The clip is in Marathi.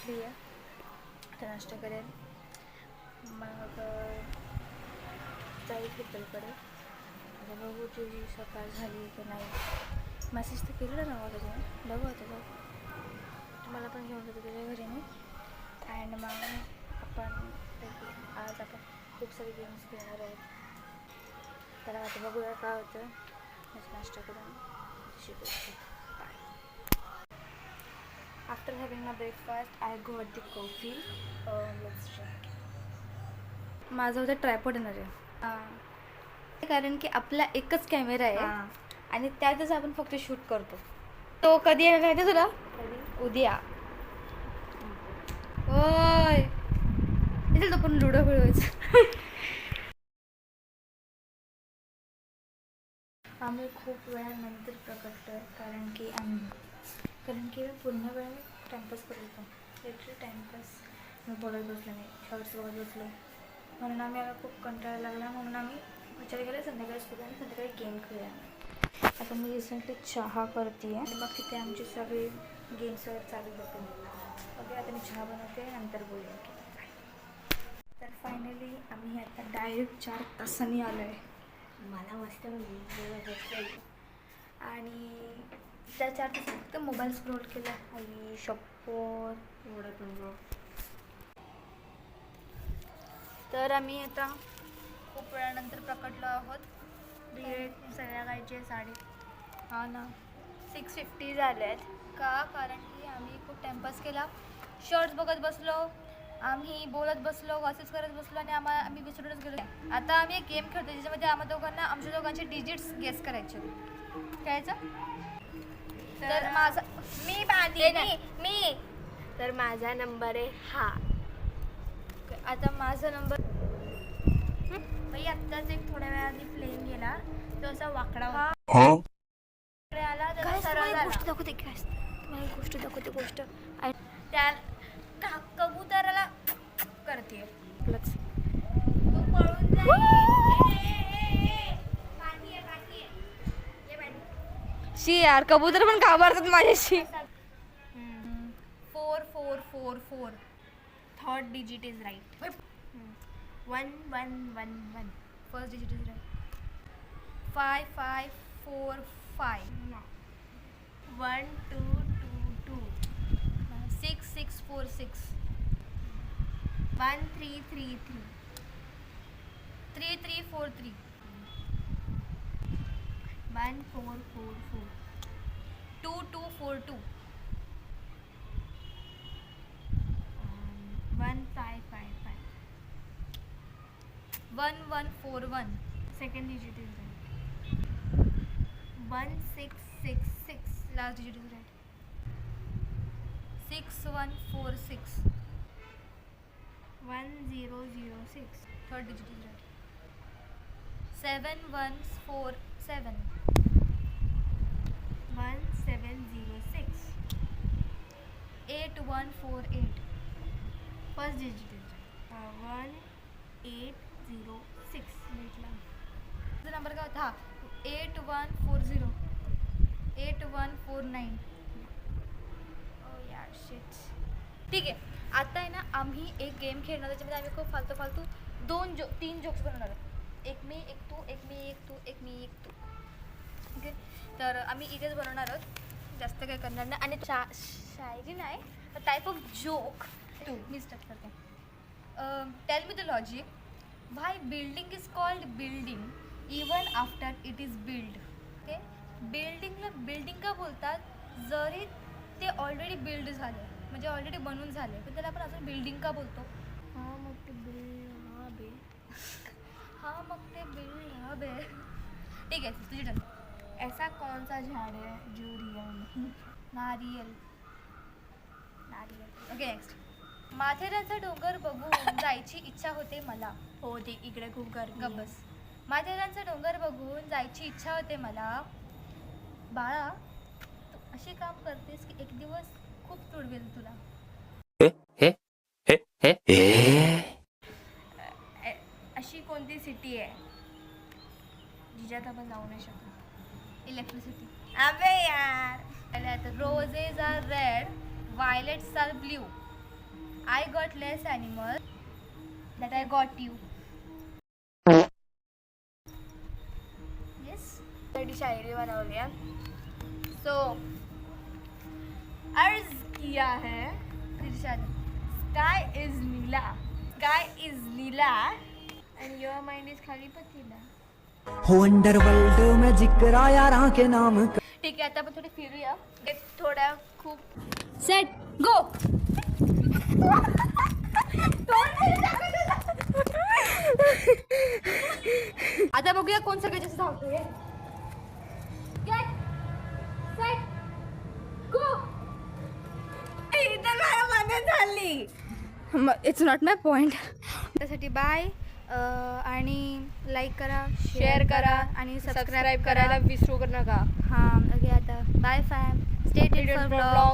उठली आहे, आता नाश्ता करेल, मग जाईल हॉटेलकडे. आता बघू तुझी सकाळ झाली की नाही. मेसेज तर केलेलं ना त्याच्याने, बघू आता जाऊ. तुम्हाला पण घेऊन जातो तुझ्या घरी मी. अँड मग आज आपण खूप सारे गेम्स खेळणार आहोत. त्याला आता बघूया काय होतं. नाश्ता करून शिकवतो. Bye. After having a breakfast I got the coffee. Let's drink. माझं होतं ट्रायपॉड येणार आहे, कारण की आपला एकच कॅमेरा आहे आणि त्यातच आपण फक्त शूट करतो. तो कधी येणार आहे ते तुला? उद्या. होय, तो पण लुडो खेळवायचं. आम्ही खूप वेळानंतर प्रकटलो आहे, कारण की मी पूर्ण वेळ टाईमपास करत होतो. Literally timepass. मी बोलत बसलो नाही, शॉर्ट्स बघत बसलो. म्हणून आम्हाला खूप कंटाळा लागला. म्हणून आम्ही विचार केला संध्याकाळी सुद्धा आणि संध्याकाळी गेम खेळूया. आता मी रिसेंटली चहा करते आहे आणि मग तिथे आमची सगळी गेम्स चालू होते. ओके, आता मी चहा बनवते, नंतर बोलूया की काय. तर फायनली आम्ही आता डायरेक्ट 4 तासांनी आलो आहे. मला मस्त आणि त्या 4 तास फक्त मोबाईल स्क्रोल केला आणि शॉपवर एवढं. तर आम्ही आता खूप वेळानंतर प्रकटलो आहोत. संध्याकाळचे 6:50 झाले आहेत. का? कारण की आम्ही खूप टाईमपास केला, शॉर्ट्स बघत बसलो, आम्ही बोलत बसलो, गॉसिप्स करत बसलो आणि आम्ही विसरूनच गेलो. आता आम्ही एक गेम खेळतो ज्याच्यामध्ये आमच्या दोघांचे डिजिट्स गेस करायचे. खेळायचं? तर माझा तर माझा नंबर आहे हा. आता माझा नंबर बाई आत्ताच एक थोड्या वेळाने प्लेन गेला, तो असा वाकडा आला, तर गोष्ट दाखवते काय, तुम्हाला गोष्ट दाखवते. गोष्ट त्या कबुतराला करते प्लस तो पळून शी यार, कबूतर पण घाबरतात माझ्याशी. 4 third digit is right. 1 first digit is right. 5 5 4 5 1 2 2 2 6 6 4 6 1 3 3 3 3 3 4 3 1 4 4 4 2 2 4 2 1 5 5 5 1 1 4 1. second digit is right. 1 6 6 6 Last digit is right. 6 1 4 6 1 0 0 6 Third digit is right. 7 1 4 7 1 7 0 6 8 1 4 8 first digit is right. 1 8 0 6 भेटला. तुझा नंबर काय होता? 8 1 4 0 8 1 4 9. ओ यार शिट. ठीक आहे, आता आहे ना आम्ही एक गेम खेळणार, त्याच्यामध्ये आम्ही खूप फालतू 3 जोक्स बनवणार आहोत. एक मी एक तू, एक मी एक तू, एक मी एक तू. ओके, तर आम्ही इथेच बनवणार आहोत, जास्त काही करणार नाही. आणि शायरी नाही, टाईप ऑफ जोक तू मी स्टार्ट करते. Tell me the logic why building is called building even after it is build. Okay, बिल्डिंगला बिल्डिंग का बोलतात? जरी ते ऑलरेडी बिल्ड झाले, म्हणजे ऑलरेडी बनून झाले, पण त्याला आपण अजून बिल्डिंग का बोलतो? हां मग ते बिल हां मग ते बिल्ड बे. ठीक आहे, तुझी टर्न. ऐसा कौन सा झाड है जो रियल नहीं? नारियल. Okay, next. माथेरानचा डोंगर बघून जायची इच्छा होते मला. हो ते इकडे खूप गर्दी आहे. गब्बस. माथेरानचा डोंगर बघून जायची इच्छा होते मला. बाळा, तू अशी काम करतेस की एक दिवस खूप तुडवेल तुला. अशी कोणती सिटी आहे जिच्यात आपण जाऊ नाही शकत? इलेक्ट्रिसिटी. अबे यार. Roses are red, violets are blue, I got less animal that I got you. Yes. साठी शायरी बनवली आहे. सो अर्ज किया है इर्शाद. स्काय इज नीला, स्काय इज नीला एंड योर माइंड इज खाली पतीला. हो अंडरवर्ल्ड में जिक्र आया राह के नाम का. ठीक आहे, आता आपण थोडे फिरूया. एक थोड्या खूप सेट गो. आता बघूया कोण सगळ्यात जास्त धावतोय. Get set go. इथं काय मदत झाली. It's not my point. त्यासाठी बाय आणि लाईक करा, शेअर करा आणि सबस्क्राईब सबस्क्राईब करायला करा. विसरू नका. हां ओके आता bye fam. Stay tuned for blog.